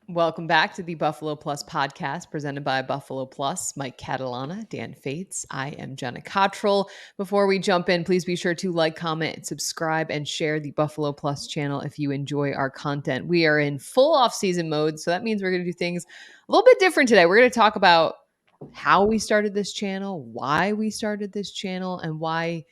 Welcome back to the Buffalo Plus podcast presented by Buffalo Plus. Mike Catalana, Dan Fates. I am Jenna Cottrell. Before we jump in, please be sure to like, comment, and subscribe and share the Buffalo Plus channel if you enjoy our content. We are in full off-season mode, so that means we're going to do things a little bit different today. We're going to talk about how we started this channel, why we started this channel, and why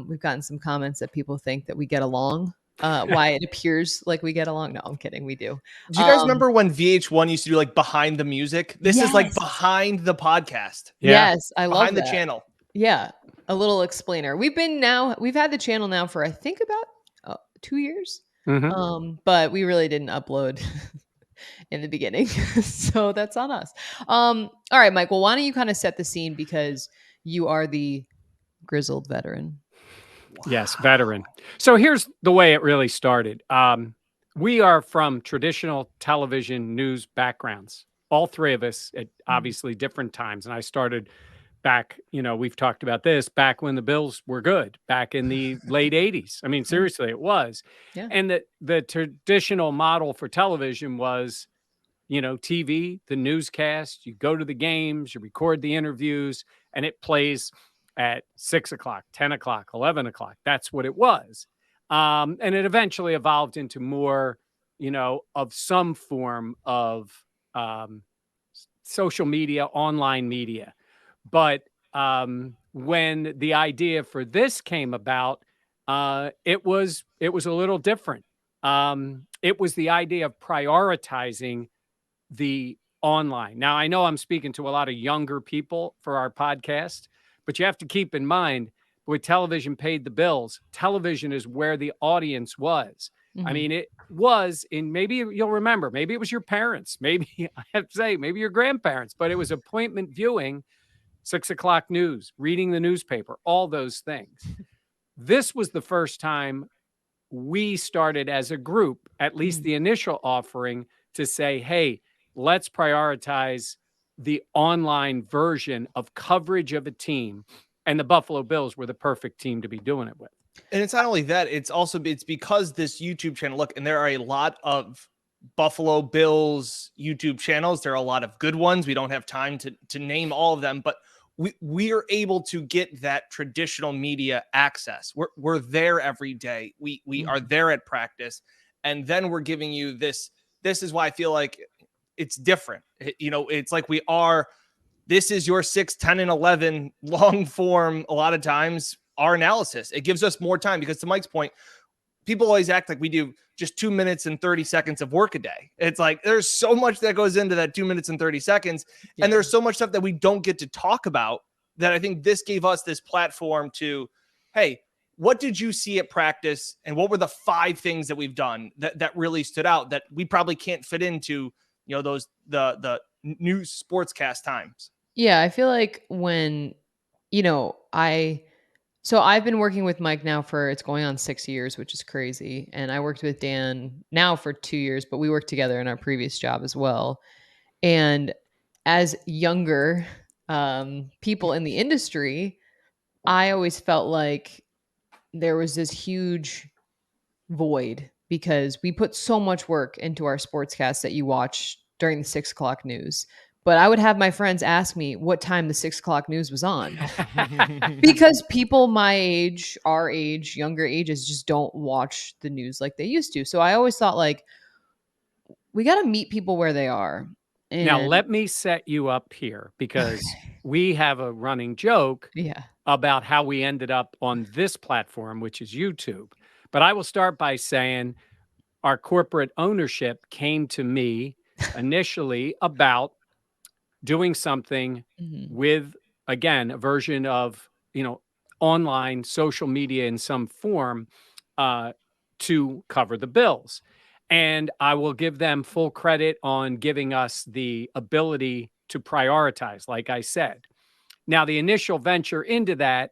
we've gotten some comments that people think that we get along. Why it appears like we get along. No, I'm kidding. We do. Do you guys remember when VH1 used to do like behind the music? This is like Yes. behind the podcast. Yeah. Yes, I love Behind the that. channel. Yeah, a little explainer. We've had the channel now for I think about 2 years. But we really didn't upload in the beginning. So that's on us. All right, Mike, well, why don't you kind of set the scene because you are the grizzled veteran. Yes, veteran. So here's the way it really started. We are from traditional television news backgrounds, all three of us at obviously different times. And I started back, we've talked about this, back when the Bills were good, back in the late 80s. I mean, seriously, it was. Yeah. And the traditional model for television was, TV, the newscast, you go to the games, you record the interviews, and it plays at 6 o'clock, 10 o'clock, 11 o'clock. That's what it was. And it eventually evolved into more, of some form of social media, online media. But when the idea for this came about, it was a little different. It was the idea of prioritizing the online. Now, I know I'm speaking to a lot of younger people for our podcast, but you have to keep in mind when television paid the bills, television is where the audience was. I mean, it was maybe you'll remember, maybe it was your parents, maybe I have to say, maybe your grandparents, but it was appointment viewing, 6 o'clock news, reading the newspaper, all those things. This was the first time we started as a group, at least the initial offering, to say, hey, let's prioritize the online version of coverage of a team. And the Buffalo Bills were the perfect team to be doing it with. And it's not only that, it's because this YouTube channel, look, and there are a lot of Buffalo Bills YouTube channels. There are a lot of good ones. We don't have time to name all of them, but we are able to get that traditional media access. We're there every day. We are there at practice. And then we're giving you this. This is why I feel like it's different. It's like this is your 6, 10, and 11 long form. A lot of times our analysis, it gives us more time because to Mike's point, people always act like we do just 2 minutes and 30 seconds of work a day. It's like, there's so much that goes into that 2 minutes and 30 seconds. Yeah. And there's so much stuff that we don't get to talk about that I think this gave us this platform to, hey, what did you see at practice? And what were the 5 things that we've done that really stood out that we probably can't fit into, the new sportscast times? Yeah, I feel like when, so I've been working with Mike now it's going on 6 years, which is crazy. And I worked with Dan now for 2 years, but we worked together in our previous job as well. And as younger people in the industry, I always felt like there was this huge void because we put so much work into our sportscasts that you watch during the 6 o'clock news. But I would have my friends ask me what time the 6 o'clock news was on because people my age, our age, younger ages just don't watch the news like they used to. So I always thought like, we got to meet people where they are. And now, let me set you up here because we have a running joke about how we ended up on this platform, which is YouTube. But I will start by saying our corporate ownership came to me initially about doing something with, again, a version of, online social media in some form to cover the Bills. And I will give them full credit on giving us the ability to prioritize, like I said. Now, the initial venture into that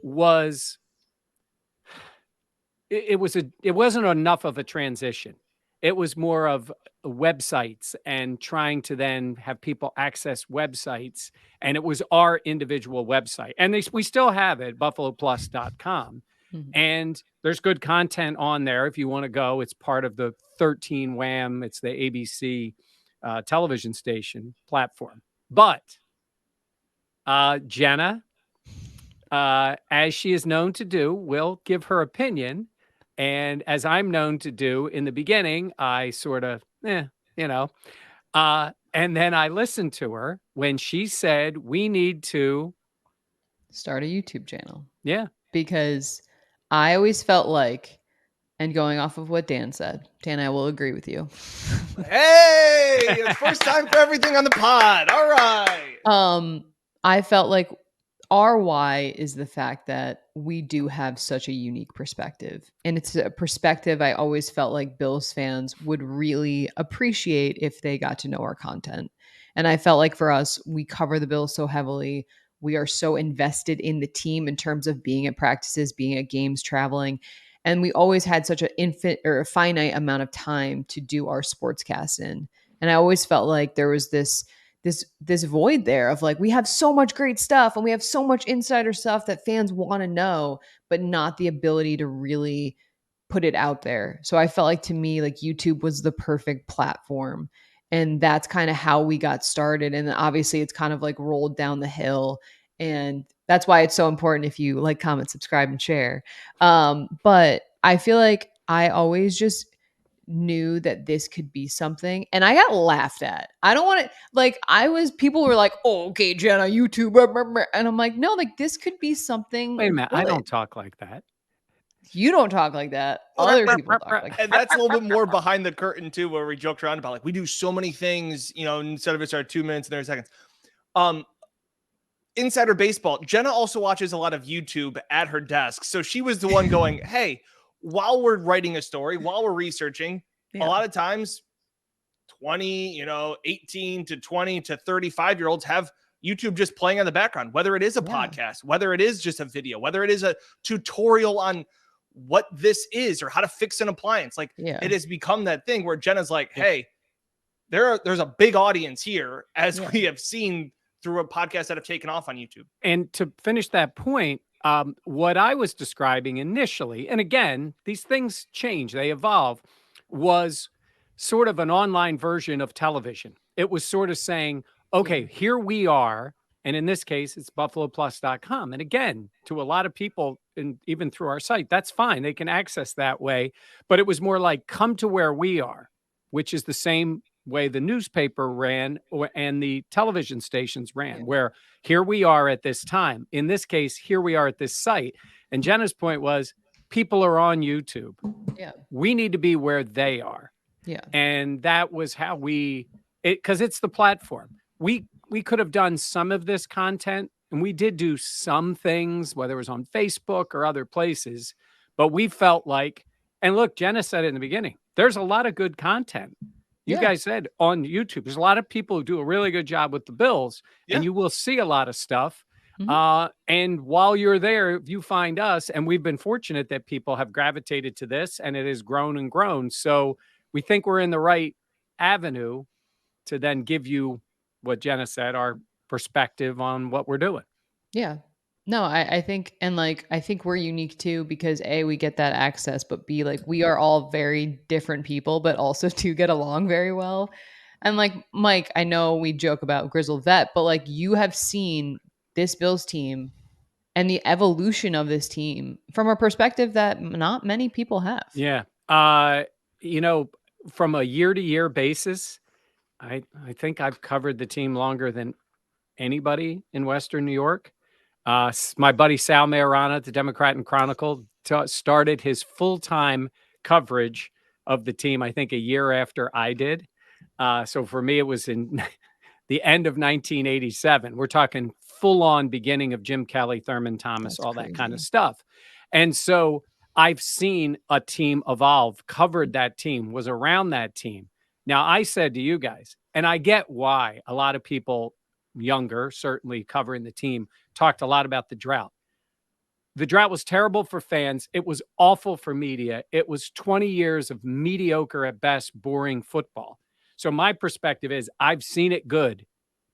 was, it wasn't enough of a transition. It was more of websites and trying to then have people access websites. And it was our individual website. And we still have it, buffaloplus.com. And there's good content on there if you want to go. It's part of the 13 WHAM. It's the ABC television station platform. But Jenna, as she is known to do, will give her opinion. And as I'm known to do in the beginning, I sort of, you know, and then I listened to her when she said, we need to start a YouTube channel. Yeah. Because I always felt like, and going off of what Dan said, Dan, I will agree with you. Hey, it's first time for everything on the pod. All right. I felt like our why is the fact that we do have such a unique perspective. And it's a perspective I always felt like Bills fans would really appreciate if they got to know our content. And I felt like for us, we cover the Bills so heavily. We are so invested in the team in terms of being at practices, being at games, traveling. And we always had such a finite amount of time to do our sportscast in. And I always felt like there was this void there of like, we have so much great stuff and we have so much insider stuff that fans want to know, but not the ability to really put it out there. So I felt like, to me, like YouTube was the perfect platform. And that's kind of how we got started. And obviously it's kind of like rolled down the hill. And that's why it's so important if you like, comment, subscribe, and share. But I feel like I always just knew that this could be something, and I got laughed at. I don't want to, like, people were like, oh, okay, Jenna, YouTube, and I'm like, no, like, this could be something. Wait a minute, good. I don't talk like that. You don't talk like that. Other people talk like that. And that's a little bit more behind the curtain too, where we joked around about like, we do so many things, you know, instead of it's our 2 minutes and 30 seconds. Insider baseball, Jenna also watches a lot of YouTube at her desk. So she was the one going, hey, while we're writing a story, while we're researching, a lot of times 18 to 20 to 35-year-olds have YouTube just playing on the background, whether it is a podcast, whether it is just a video, whether it is a tutorial on what this is or how to fix an appliance. Like, it has become that thing where Jenna's like, hey, there's a big audience here, as we have seen through a podcast that have taken off on YouTube. And to finish that point, what I was describing initially, and again, these things change, they evolve, was sort of an online version of television. It was sort of saying, okay, here we are. And in this case, it's buffaloplus.com. And again, to a lot of people, and even through our site, that's fine. They can access that way. But it was more like, come to where we are, which is the same way the newspaper ran and the television stations ran, where here we are at this time. In this case, here we are at this site. And Jenna's point was, people are on YouTube. We need to be where they are. And that was how because it's the platform. We could have done some of this content, and we did do some things, whether it was on Facebook or other places, but we felt like, and look, Jenna said it in the beginning, there's a lot of good content. You guys said on YouTube, there's a lot of people who do a really good job with the Bills, and you will see a lot of stuff. And while you're there, you find us, and we've been fortunate that people have gravitated to this, and it has grown and grown. So we think we're in the right avenue to then give you what Jenna said, our perspective on what we're doing. Yeah. No, I think, and like, I think we're unique too, because A, we get that access, but B, like, we are all very different people, but also do get along very well. And like, Mike, I know we joke about Grizzled Vet, but like, you have seen this Bills team and the evolution of this team from a perspective that not many people have. Yeah. You know, from a year-to-year basis, I think I've covered the team longer than anybody in Western New York. My buddy Sal Majorana at the Democrat and Chronicle started his full-time coverage of the team, I think, a year after I did. So for me, it was in the end of 1987. We're talking full-on beginning of Jim Kelly, Thurman Thomas, all that kind of stuff. And so I've seen a team evolve, covered that team, was around that team. Now, I said to you guys, and I get why a lot of people younger, certainly covering the team, talked a lot about the drought. The drought was terrible for fans. It was awful for media. It was 20 years of mediocre at best, boring football. So my perspective is I've seen it good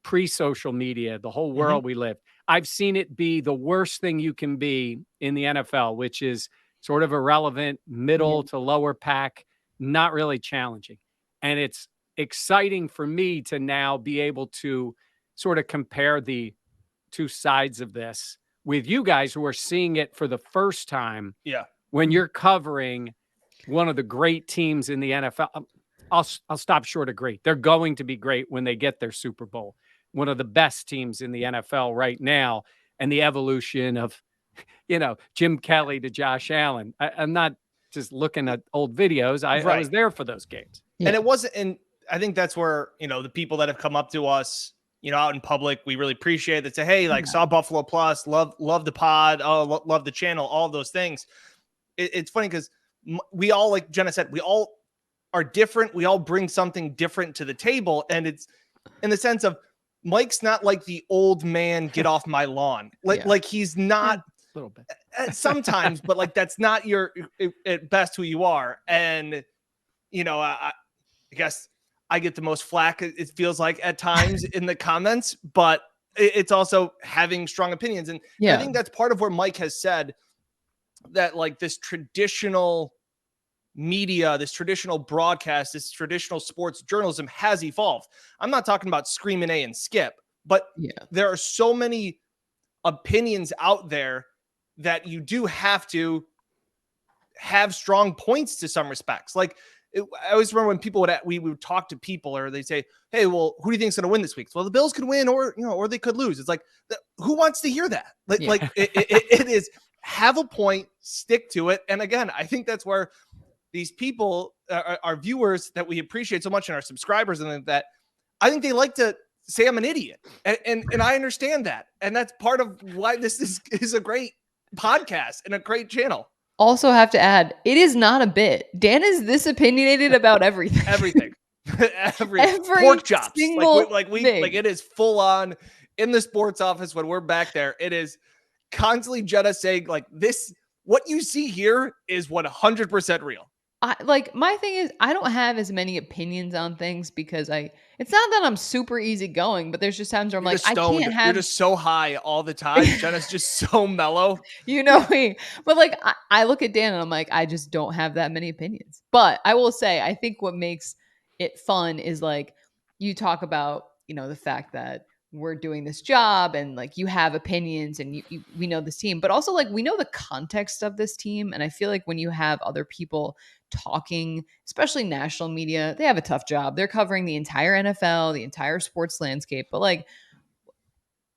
pre-social media, the whole world we live. I've seen it be the worst thing you can be in the NFL, which is sort of irrelevant, middle to lower pack, not really challenging. And it's exciting for me to now be able to sort of compare the two sides of this with you guys who are seeing it for the first time. Yeah. When you're covering one of the great teams in the NFL, I'll stop short of great. They're going to be great when they get their Super Bowl. One of the best teams in the NFL right now, and the evolution of, Jim Kelly to Josh Allen. I'm not just looking at old videos. I was there for those games. And it wasn't, and I think that's where, the people that have come up to us, out in public, we really appreciate that. Say, hey, like saw Buffalo Plus, love the pod, love the channel, all of those things. It's funny because we all, like Jenna said, we all are different. We all bring something different to the table. And it's in the sense of Mike's not like the old man, get off my lawn. Like he's not a little bit sometimes, but like, that's not your, at best who you are. And, I guess I get the most flack, it feels like at times in the comments, but it's also having strong opinions. And I think that's part of where Mike has said that, like, this traditional media, this traditional broadcast, this traditional sports journalism has evolved. I'm not talking about Screaming A and Skip, but there are so many opinions out there that you do have to have strong points to some respects. Like, I always remember when people we would talk to people, or they say, hey, well, who do you think is going to win this week? Well, the Bills could win, or they could lose. It's like, who wants to hear that? Like it is, have a point, stick to it. And again, I think that's where these people, our viewers that we appreciate so much, and our subscribers, and that I think they like to say I'm an idiot. And I understand that. And that's part of why this is a great podcast and a great channel. Also have to add, it is not a bit. Dan is this opinionated about everything. Everything. Every pork chops. Like it is full on in the sports office when we're back there. It is constantly Jenna saying, like, this, what you see here is 100% real. My thing is, I don't have as many opinions on things because it's not that I'm super easygoing, but there's just times where I'm like, I can't have. You're just so high all the time. Jenna's just so mellow. You know me. But like, I look at Dan and I'm like, I just don't have that many opinions. But I will say, I think what makes it fun is, like, you talk about, the fact that we're doing this job and, like, you have opinions and we know this team, but also, like, we know the context of this team. And I feel like when you have other people talking, especially national media, they have a tough job. They're covering the entire NFL, the entire sports landscape. But, like,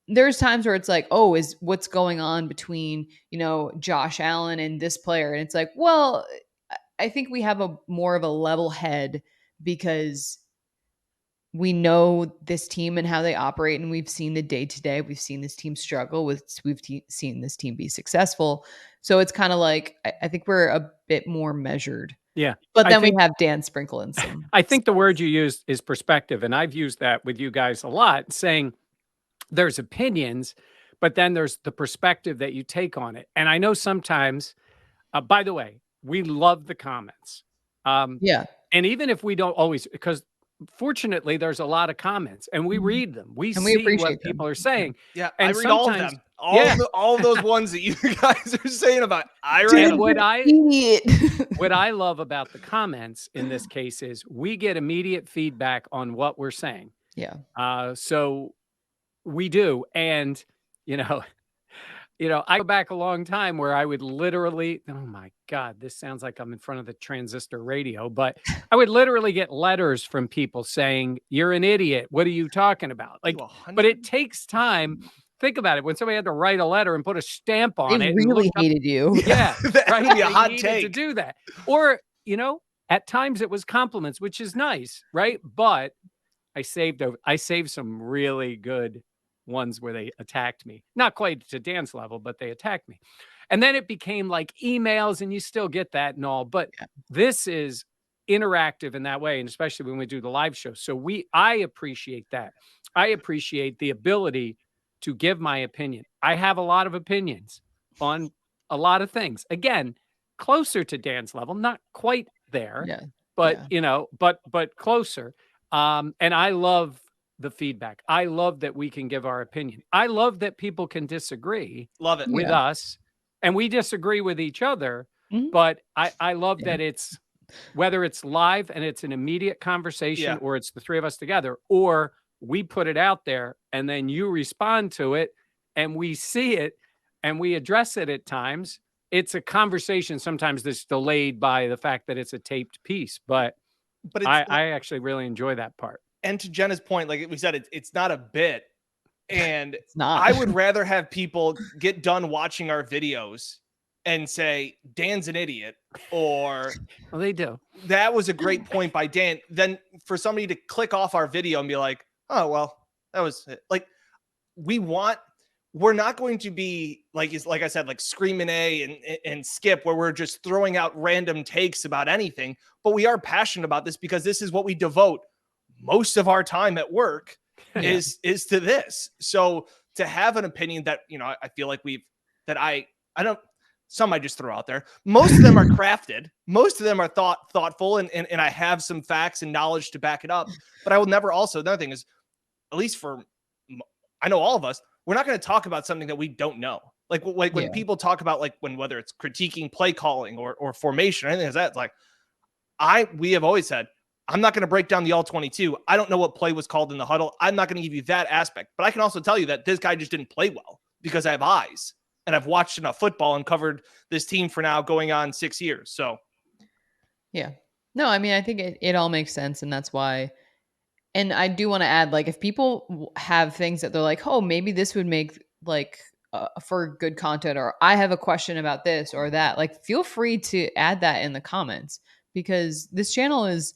there's times where it's like, oh, is what's going on between, Josh Allen and this player. And it's like, well, I think we have a more of a level head because we know this team and how they operate, and we've seen the day-to-day. We've seen this team struggle we've seen this team be successful. So it's kind of like, I think we're a bit more measured. Yeah. But then we have Dan sprinkle in some. I think the word you used is perspective. And I've used that with you guys a lot, saying there's opinions, but then there's the perspective that you take on it. And I know sometimes, by the way, we love the comments. Yeah. And even if we don't always, because fortunately there's a lot of comments and we read them. We see what people are saying. Yeah. And I read all of them. All of those ones that you guys are saying about, I read what I love about the comments in this case is we get immediate feedback on what we're saying. Yeah. So we do. And, I go back a long time where I would literally, oh my God, this sounds like I'm in front of the transistor radio, but I would literally get letters from people saying, you're an idiot. What are you talking about? Like, but it takes time. Think about it. When somebody had to write a letter and put a stamp on it. They really hated you. Yeah. Right. Be a hot take to do that. Or, at times it was compliments, which is nice. Right. But I saved some really good ones where they attacked me, not quite to Dan's level, but they attacked me. And then it became like emails, and you still get that and all, but this is interactive in that way. And especially when we do the live show. So I appreciate that. I appreciate the ability to give my opinion. I have a lot of opinions on a lot of things. Again, closer to Dan's level, not quite there, but but closer. And I love the feedback. I love that we can give our opinion. I love that people can disagree with us, and we disagree with each other. But I love that it's whether it's live and it's an immediate conversation Yeah. or it's the three of us together, or we put it out there and then you respond to it and we see it and we address it at times. It's a conversation sometimes that's delayed by the fact that it's a taped piece, but But it's I actually really enjoy that part. and to Jenna's point, like we said, it's not a bit. And It's not. I would rather have people get done watching our videos and say, Dan's an idiot, or Well, they do. that was a great point by Dan, than for somebody to click off our video and be like, oh, well, that was it. Like, we're not going to be like I said, like Screaming A and Skip, where we're just throwing out random takes about anything, but we are passionate about this because this is what we devote most of our time at work is to this. So to have an opinion that, I feel like some I just throw out there. Most of them are crafted. Most of them are thoughtful, and I have some facts and knowledge to back it up. But I will never another thing is, at least I know all of us, we're not going to talk about something that we don't know. Like when people talk about whether it's critiquing play calling or formation or anything like that, it's like we have always said, I'm not going to break down the all 22. I don't know what play was called in the huddle. I'm not going to give you that aspect, but I can also tell you that this guy just didn't play well because I have eyes and I've watched enough football and covered this team for now going on 6 years. So, yeah, no, I mean, I think it all makes sense. And that's why, and I do want to add, like, if people have things that they're like, oh, maybe this would make for good content, or I have a question about this or that, like, feel free to add that in the comments, because this channel is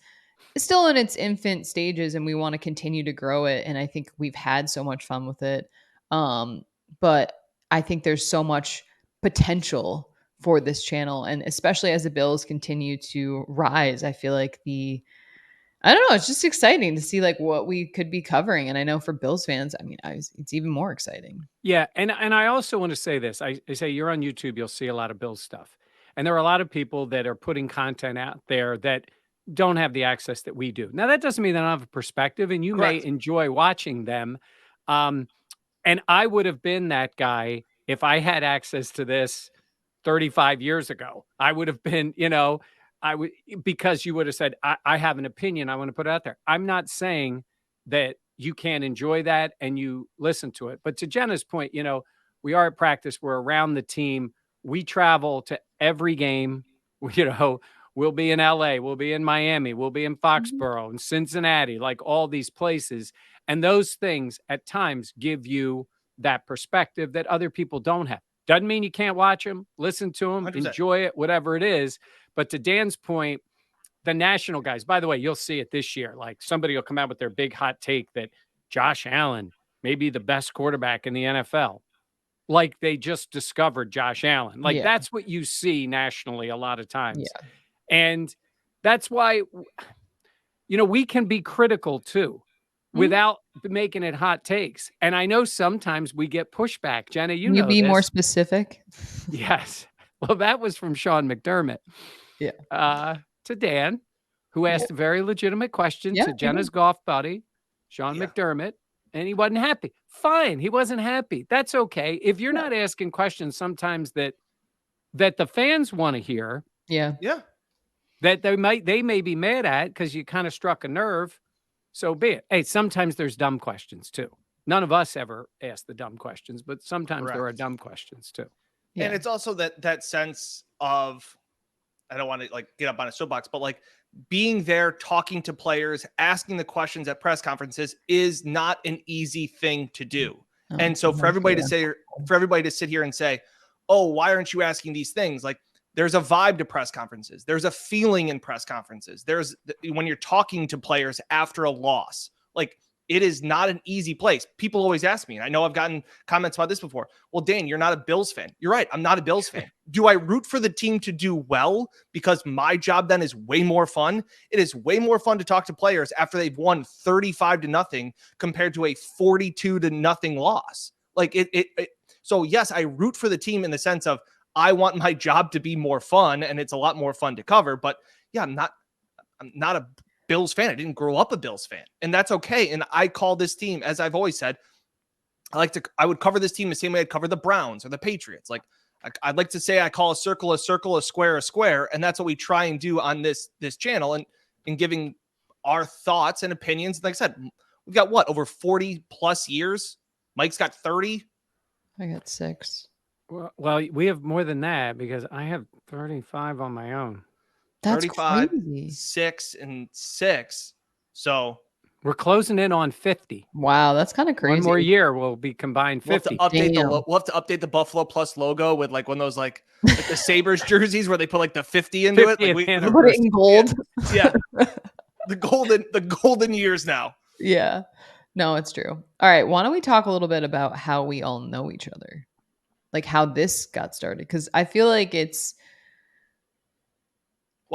still in its infant stages and we want to continue to grow it. And I think we've had so much fun with it. But I think there's so much potential for this channel. And especially as the Bills continue to rise, I feel like I don't know, it's just exciting to see like what we could be covering. And I know for Bills fans, I mean, it's even more exciting. Yeah. And I also want to say this. I say you're on YouTube, you'll see a lot of Bills stuff. And there are a lot of people that are putting content out there that don't have the access that we do. Now, that doesn't mean they don't have a perspective, and you Correct. may enjoy watching them. And I would have been that guy if I had access to this 35 years ago. I would have been, because you would have said, I have an opinion, I want to put it out there. I'm not saying that you can't enjoy that and you listen to it. But to Jenna's point, we are at practice, we're around the team, we travel to every game, we'll be in LA, we'll be in Miami, we'll be in Foxborough and Cincinnati, like all these places. And those things at times give you that perspective that other people don't have. Doesn't mean you can't watch them, listen to them, 100%. enjoy it, whatever it is. But to Dan's point, the national guys, by the way, you'll see it this year. Like somebody will come out with their big hot take that Josh Allen may be the best quarterback in the NFL. Like they just discovered Josh Allen. Like that's what you see nationally a lot of times. Yeah. And that's why, we can be critical too, without making it hot takes. And I know sometimes we get pushback. Jenna, Can you be more specific? Yes. Well, that was from Sean McDermott. Yeah. To Dan, who asked a very legitimate question to Jenna's golf buddy, Sean McDermott, and he wasn't happy. Fine. He wasn't happy. That's okay. If you're not asking questions sometimes that the fans want to hear. Yeah. That they may be mad at because you kind of struck a nerve. So be it. Hey, sometimes there's dumb questions too. None of us ever ask the dumb questions, but sometimes there are dumb questions too. And it's also that sense of, I don't want to like get up on a soapbox, but like being there, talking to players, asking the questions at press conferences is not an easy thing to do. And so for everybody to sit here and say, oh, why aren't you asking these things? Like there's a vibe to press conferences. There's a feeling in press conferences. When you're talking to players after a loss, like it is not an easy place. People always ask me, and I know I've gotten comments about this before. Well, Dan, you're not a Bills fan. You're right. I'm not a Bills fan. Do I root for the team to do well because my job then is way more fun? It is way more fun to talk to players after they've won 35-0 compared to a 42-0 loss. Like so yes, I root for the team in the sense of I want my job to be more fun and it's a lot more fun to cover. But yeah, I'm not a Bills fan. I didn't grow up a Bills fan, and that's okay. And I call this team, as I've always said, I would cover this team the same way I'd cover the Browns or the Patriots. Like I'd like to say I call a circle, a square, a square. And that's what we try and do on this channel, and in giving our thoughts and opinions. Like I said, we've got what, over 40 plus years? Mike's got 30. I got 6. Well, we have more than that because I have 35 on my own. That's 35, crazy. 6 and 6. So we're closing in on 50. Wow, that's kind of crazy. One more year will be combined 50. We'll have to update the Buffalo Plus logo with like one of those like the Sabres jerseys where they put like the 50 into it. Like put it in gold. Yeah. The golden years now. Yeah. No, it's true. All right. Why don't we talk a little bit about how we all know each other? Like how this got started? Because I feel like I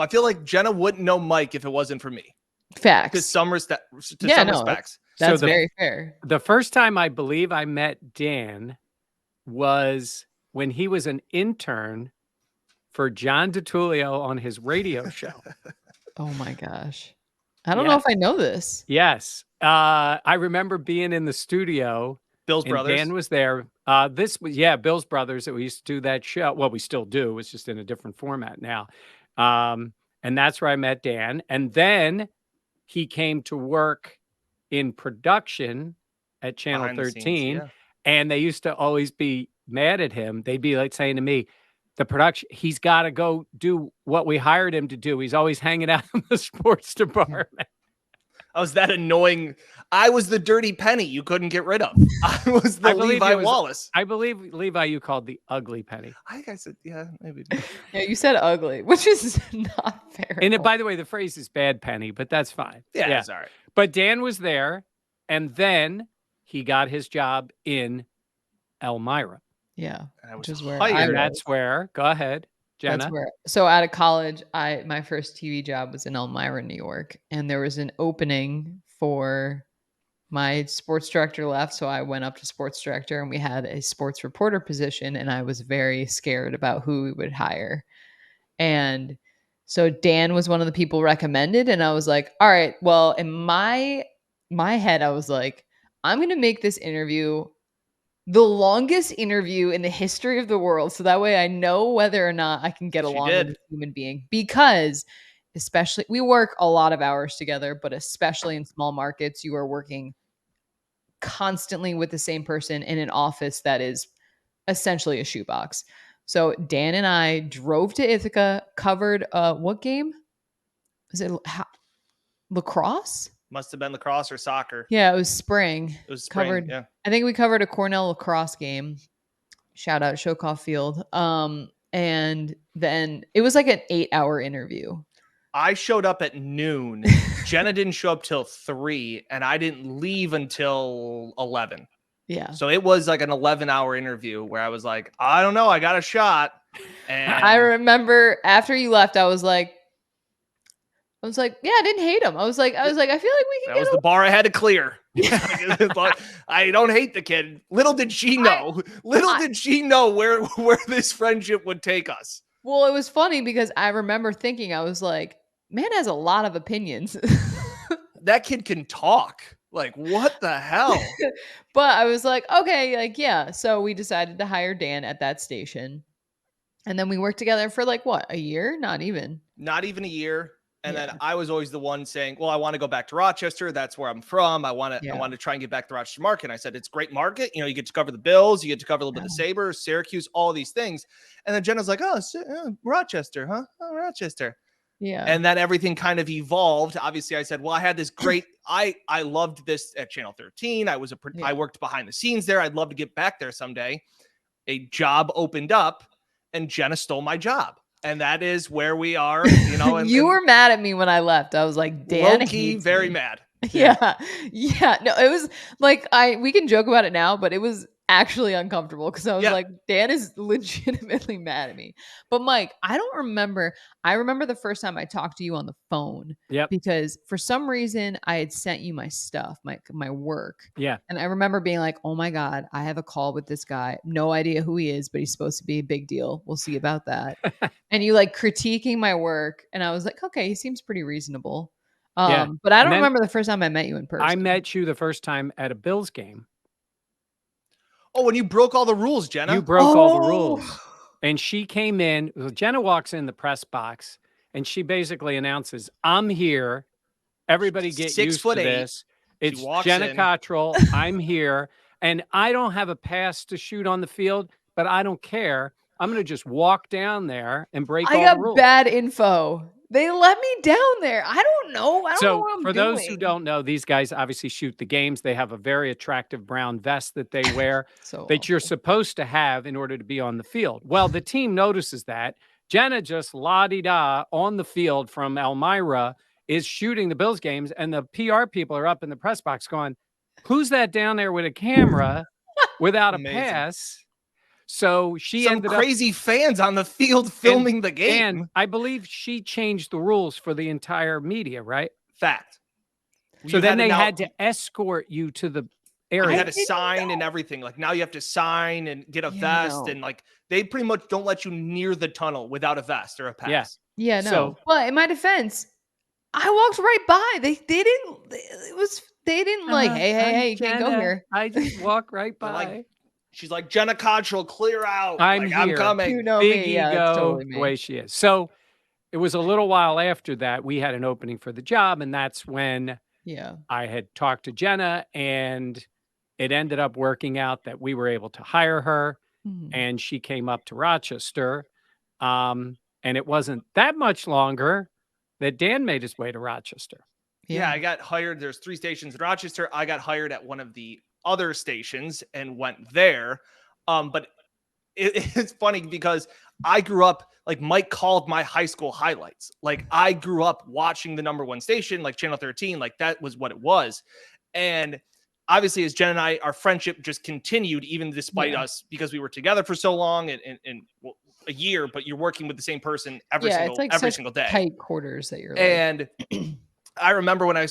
feel like Jenna wouldn't know Mike if it wasn't for me. Facts. To some respects. That's very fair. The first time I believe I met Dan was when he was an intern for John DiTullio on his radio show. Oh my gosh. I don't know if I know this. Yes. I remember being in the studio. Bill's Brothers. Dan was there. This was, Bill's Brothers. That we used to do that show. Well, we still do. It's just in a different format now. And that's where I met Dan. And then he came to work in production at Channel 13. Scenes, and they used to always be mad at him. They'd be like saying to me, the production, he's got to go do what we hired him to do. He's always hanging out in the sports department. I was that annoying. I was the dirty penny you couldn't get rid of. I was the Levi Wallace. I believe, Levi, you called the ugly penny. I think I said, yeah, maybe. Yeah, you said ugly, which is not fair. And by the way, the phrase is bad penny, but that's fine. Yeah, it's all right. But Dan was there, and then he got his job in Elmira. Yeah, which is where that's where. Go ahead, Jenna. That's where. So out of college, my first TV job was in Elmira, New York, and there was an opening for my sports director left, so I went up to sports director, and we had a sports reporter position, and I was very scared about who we would hire. And so Dan was one of the people recommended, and I was like, all right, well, in my head, I was like, I'm going to make this interview the longest interview in the history of the world, so that way I know whether or not I can get along with a human being. Because especially, we work a lot of hours together, but especially in small markets, you are working constantly with the same person in an office that is essentially a shoebox. So Dan and I drove to Ithaca, covered what game? Was it lacrosse? Must have been lacrosse or soccer. Yeah, it was spring. It was spring, yeah. I think we covered a Cornell lacrosse game. Shout out Shokoff Field. And then it was like an 8-hour interview. I showed up at noon. Jenna didn't show up till 3, and I didn't leave until 11. Yeah. So it was like an 11-hour interview where I was like, I don't know, I got a shot. And I remember after you left, I was like, yeah, I didn't hate him. I was like, I feel like we can. That was the bar I had to clear. I don't hate the kid. Little did she know. Did she know where this friendship would take us. Well, it was funny because I remember thinking, I was like, man has a lot of opinions. That kid can talk. Like, what the hell? But I was like, okay, like, yeah. So we decided to hire Dan at that station. And then we worked together for like, what, a year? Not even a year. And then I was always the one saying, well, I want to go back to Rochester. That's where I'm from. I want to try and get back to the Rochester market. And I said, it's a great market. You know, you get to cover the Bills. You get to cover a little bit of the Sabres, Syracuse, all these things. And then Jenna's like, oh, Rochester, huh? Oh, Rochester. Yeah. And then everything kind of evolved. Obviously, I said, well, I had this great, I loved this at Channel 13. I worked behind the scenes there. I'd love to get back there someday. A job opened up and Jenna stole my job. And that is where we are, you know. And you were mad at me when I left. I was like, Dan, low-key, very mad. Yeah. No, it was like, we can joke about it now, but it was actually uncomfortable because I was like, Dan is legitimately mad at me. But Mike, I remember the first time I talked to you on the phone. Yeah. Because for some reason I had sent you my stuff, my work. Yeah. And I remember being like, oh my God, I have a call with this guy. No idea who he is, but he's supposed to be a big deal. We'll see about that. And you like critiquing my work. And I was like, okay, he seems pretty reasonable. But I don't remember the first time I met you in person. I met you the first time at a Bills game. Oh, when you broke all the rules, Jenna. You broke all the rules. And she came in, Jenna walks in the press box and she basically announces, I'm here. Everybody get used to 6'8". this. It's walks Jenna in. Cottrell. I'm here. And I don't have a pass to shoot on the field, but I don't care. I'm going to just walk down there and break I all got the rules. bad info. They let me down there. I don't know. I don't know what I'm for doing. those who don't know, these guys obviously shoot the games. They have a very attractive brown vest that they wear So that you're awful. supposed to have in order to be on the field. Well, the team notices that. Jenna just la-di-da on the field from Elmira is shooting the Bills games, and the PR people are up in the press box going, who's that down there with a camera without a Amazing. pass? So she Some ended crazy fans on the field filming the game. And I believe she changed the rules for the entire media, right? Fact. So then they had to escort you to the area. You had to sign and everything. Like now you have to sign and get a vest, and like they pretty much don't let you near the tunnel without a vest or a pass. Yeah, no. So- but in my defense, I walked right by. They didn't like, hey, you can't go here. I just walk right They're by. like, she's like, Jenna Cottrell, clear out. I'm Like, I'm here. coming. You know Big me. Yeah, ego, that's totally the me. way she is. So it was a little while after that we had an opening for the job, and that's when Yeah. I had talked to Jenna, and it ended up working out that we were able to hire her, Mhm. and she came up to Rochester. And it wasn't that much longer that Dan made his way to Rochester. Yeah, I got hired. There's 3 stations in Rochester. I got hired at one of the other stations and went there. But it's funny because I grew up, like Mike called my high school highlights. Like I grew up watching the number 1 station, like Channel 13, like that was what it was. And obviously as Jen and I, our friendship just continued even despite us, because we were together for so long and well, a year, but you're working with the same person every single day. Tight quarters that you're And I remember when I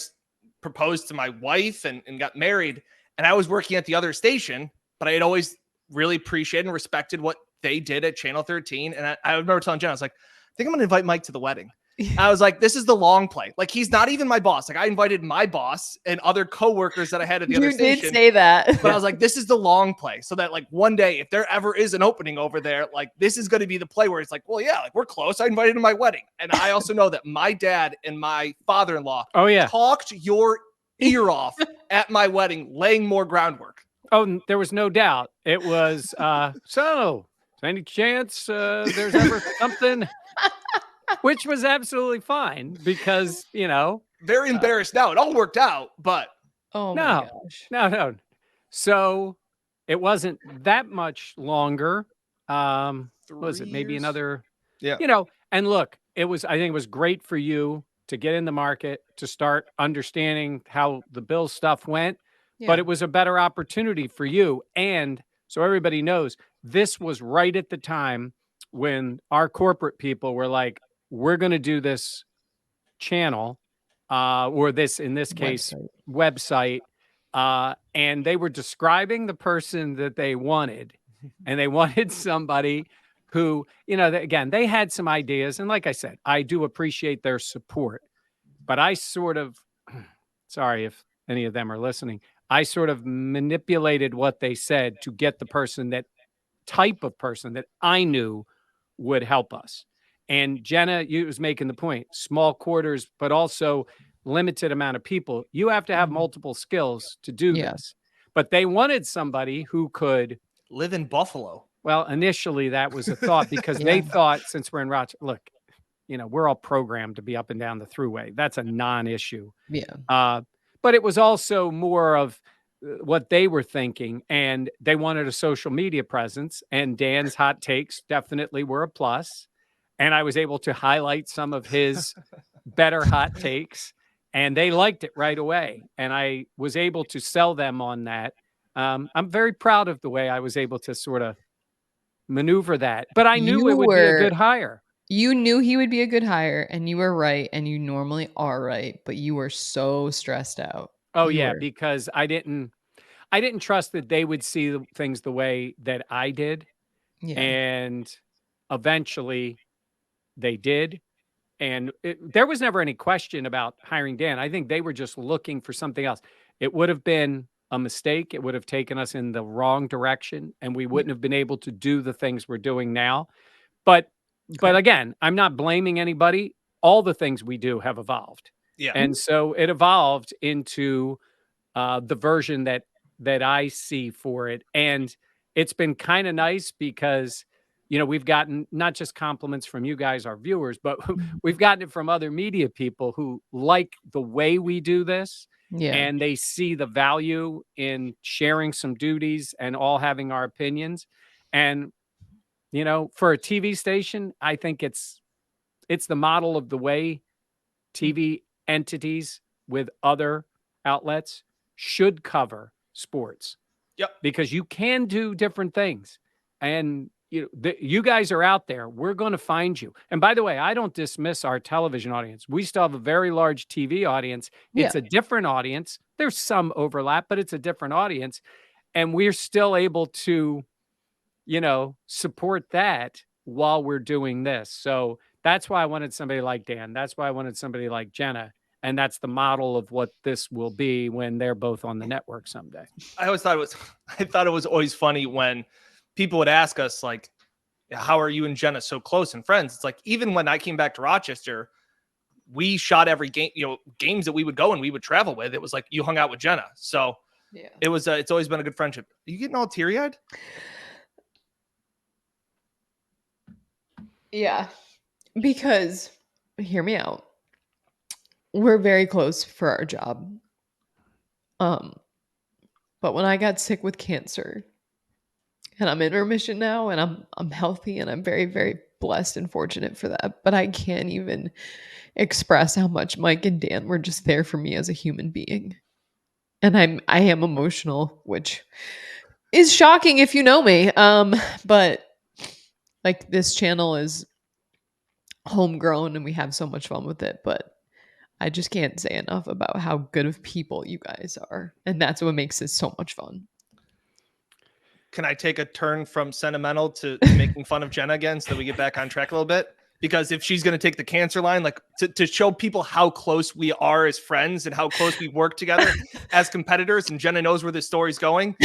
proposed to my wife and got married, and I was working at the other station, but I had always really appreciated and respected what they did at Channel 13. And I remember telling Jen, I was like, I think I'm going to invite Mike to the wedding. I was like, this is the long play. Like, he's not even my boss. Like, I invited my boss and other coworkers that I had at the other station. You did say that. But I was like, this is the long play. So that like one day, if there ever is an opening over there, like this is going to be the play where it's like, well, yeah, like we're close. I invited him to my wedding. And I also know that my dad and my father-in-law talked your ear off at my wedding, laying more groundwork. Oh, there was no doubt. It was, so any chance there's ever something, which was absolutely fine because, you know. Very embarrassed now. It all worked out, but. Oh my gosh. No. So it wasn't that much longer. What was it? Maybe another, you know, and look, I think it was great for you to get in the market, to start understanding how the Bills stuff went, but it was a better opportunity for you. And so everybody knows this was right at the time when our corporate people were like, we're going to do this channel or this, in this case, website. And they were describing the person that they wanted, and they wanted somebody who, you know, again, they had some ideas. And like I said, I do appreciate their support, but I sort of, sorry if any of them are listening, I sort of manipulated what they said to get the type of person that I knew would help us. And Jenna, you was making the point, small quarters, but also limited amount of people. You have to have multiple skills to do this. But they wanted somebody who could live in Buffalo. Well, initially that was a thought because they thought, since we're in Rochester, look, you know, we're all programmed to be up and down the throughway. That's a non-issue. Yeah. But it was also more of what they were thinking, and they wanted a social media presence, and Dan's hot takes definitely were a plus. And I was able to highlight some of his better hot takes, and they liked it right away. And I was able to sell them on that. I'm very proud of the way I was able to sort of maneuver that, but I knew it would be a good hire. You knew he would be a good hire, and you were right, and you normally are right, but you were so stressed out. Oh, because I didn't trust that they would see things the way that I did. Yeah. And eventually they did. And there was never any question about hiring Dan. I think they were just looking for something else. It would have been a mistake. It would have taken us in the wrong direction, and we wouldn't have been able to do the things we're doing now. But again, I'm not blaming anybody. All the things we do have evolved. Yeah. And so it evolved into the version that I see for it. And it's been kind of nice because, we've gotten not just compliments from you guys, our viewers, but we've gotten it from other media people who like the way we do this. Yeah. And they see the value in sharing some duties and all having our opinions. And, for a TV station, I think it's the model of the way TV entities with other outlets should cover sports. Yep. Because you can do different things. And you guys are out there. We're going to find you. And by the way, I don't dismiss our television audience. We still have a very large TV audience. It's a different audience. There's some overlap, but it's a different audience. And we're still able to, support that while we're doing this. So that's why I wanted somebody like Dan. That's why I wanted somebody like Jenna. And that's the model of what this will be when they're both on the network someday. I thought it was always funny when people would ask us, like, how are you and Jenna so close and friends? It's like, even when I came back to Rochester, we shot every game, games that we would go and we would travel with. It was like you hung out with Jenna. So it was, it's always been a good friendship. Are you getting all teary eyed? Yeah, because hear me out. We're very close for our job. But when I got sick with cancer, and I'm in remission now, and I'm healthy, and I'm very, very blessed and fortunate for that. But I can't even express how much Mike and Dan were just there for me as a human being. And I am emotional, which is shocking if you know me. But like, this channel is homegrown and we have so much fun with it, but I just can't say enough about how good of people you guys are. And that's what makes it so much fun. Can I take a turn from sentimental to making fun of Jenna again so that we get back on track a little bit? Because if she's going to take the cancer line, like to show people how close we are as friends and how close we work together as competitors, and Jenna knows where this story's going,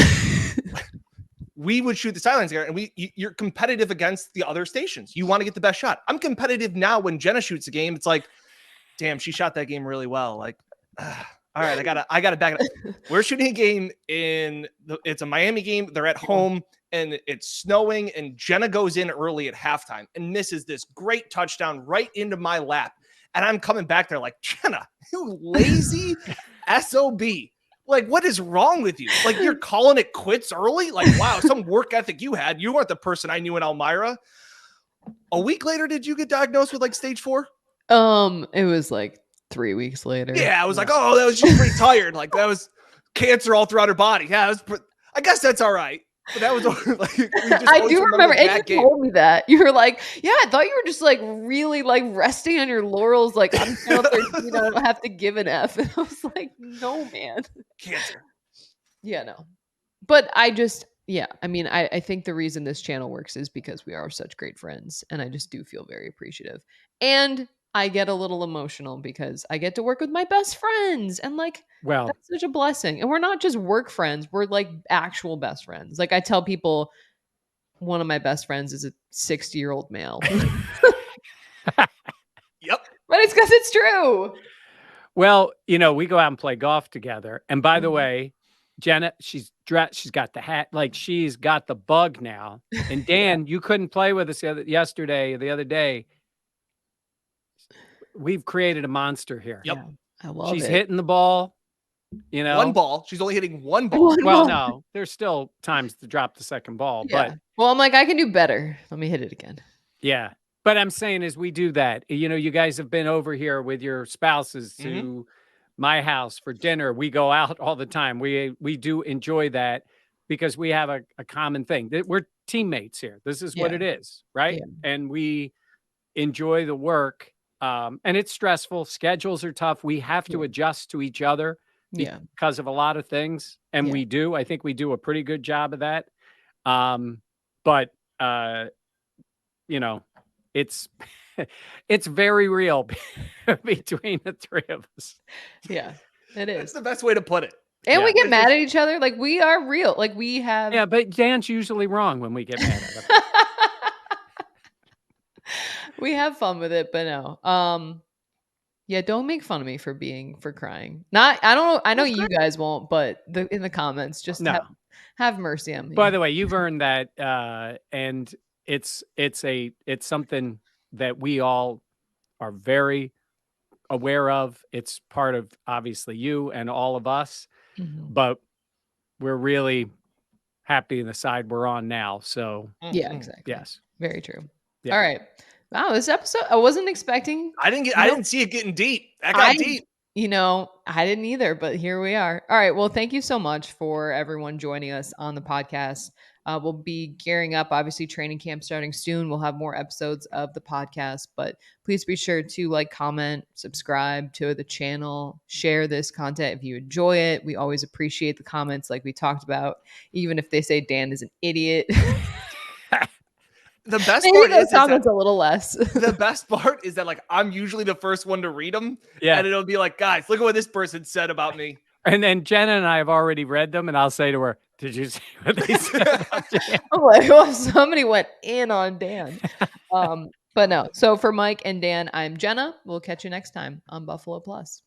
we would shoot the sidelines here, and you're competitive against the other stations. You want to get the best shot. I'm competitive now when Jenna shoots a game. It's like, damn, she shot that game really well. Like, all right, I gotta back it up. We're shooting a game it's a Miami game. They're at home and it's snowing, and Jenna goes in early at halftime and misses this great touchdown right into my lap. And I'm coming back there like, Jenna, you lazy SOB. Like, what is wrong with you? Like, you're calling it quits early? Like, wow, some work ethic you had. You weren't the person I knew in Elmira. A week later, did you get diagnosed with like stage 4? It was like 3 weeks later. Yeah, I was like, oh, that was just pretty tired. Like, that was cancer all throughout her body. Yeah, I guess that's all right. But that was like, I do remember, and you told me that. You were like, yeah, I thought you were just like really like resting on your laurels. Like, I'm still 13, I don't have to give an F. And I was like, no, man. Cancer. Yeah, no. But I mean, I think the reason this channel works is because we are such great friends. And I just do feel very appreciative. And I get a little emotional because I get to work with my best friends, and like, well, that's such a blessing. And we're not just work friends, we're like actual best friends. Like, I tell people one of my best friends is a 60-year-old male. Yep. But it's because it's true. Well, we go out and play golf together. And by the way, Jenna, she's dressed, she's got the hat, like she's got the bug now. And Dan, you couldn't play with us the other day. We've created a monster here. Yep. Yeah, I love she's it. hitting the ball, one ball. She's only hitting one ball. Well, no, there's still times to drop the second ball, but well, I'm like, I can do better. Let me hit it again. Yeah. But I'm saying is we do that. You guys have been over here with your spouses to my house for dinner. We go out all the time. We do enjoy that because we have a common thing. We're teammates here. This is what it is, right? Yeah. And we enjoy the work. And it's stressful. Schedules are tough. We have to adjust to each other because of a lot of things. And we do. I think we do a pretty good job of that. But it's very real between the three of us. Yeah, it is. That's the best way to put it. And Yeah. we get It's mad just- at each other. Like we are real. Like we have. Yeah, but Dan's usually wrong when we get mad at him. We have fun with it, but no. Yeah, don't make fun of me for crying. Not, I don't know. I know That's you guys won't, but in the comments, just No. have mercy on me. By the way, you've earned that, and it's something that we all are very aware of. It's part of obviously you and all of us, Mhm. but we're really happy in the side we're on now. So Yeah, Mhm. exactly. yes, Very true. Yeah. All right. Wow, this episode I wasn't expecting. I didn't see it getting deep. That got I- deep. I didn't either, but here we are. All right. Well, thank you so much for everyone joining us on the podcast. We'll be gearing up, obviously, training camp starting soon. We'll have more episodes of the podcast, but please be sure to like, comment, subscribe to the channel, share this content if you enjoy it. We always appreciate the comments, like we talked about, even if they say Dan is an idiot. The best Maybe part those is that comments a little less. the best part is that like I'm usually the first one to read them. Yeah. And it'll be like, guys, look at what this person said about me. And then Jenna and I have already read them, and I'll say to her, "Did you see what they said about Dan?" I'm like, well, somebody went in on Dan. But no. So for Mike and Dan, I'm Jenna. We'll catch you next time on Buffalo Plus.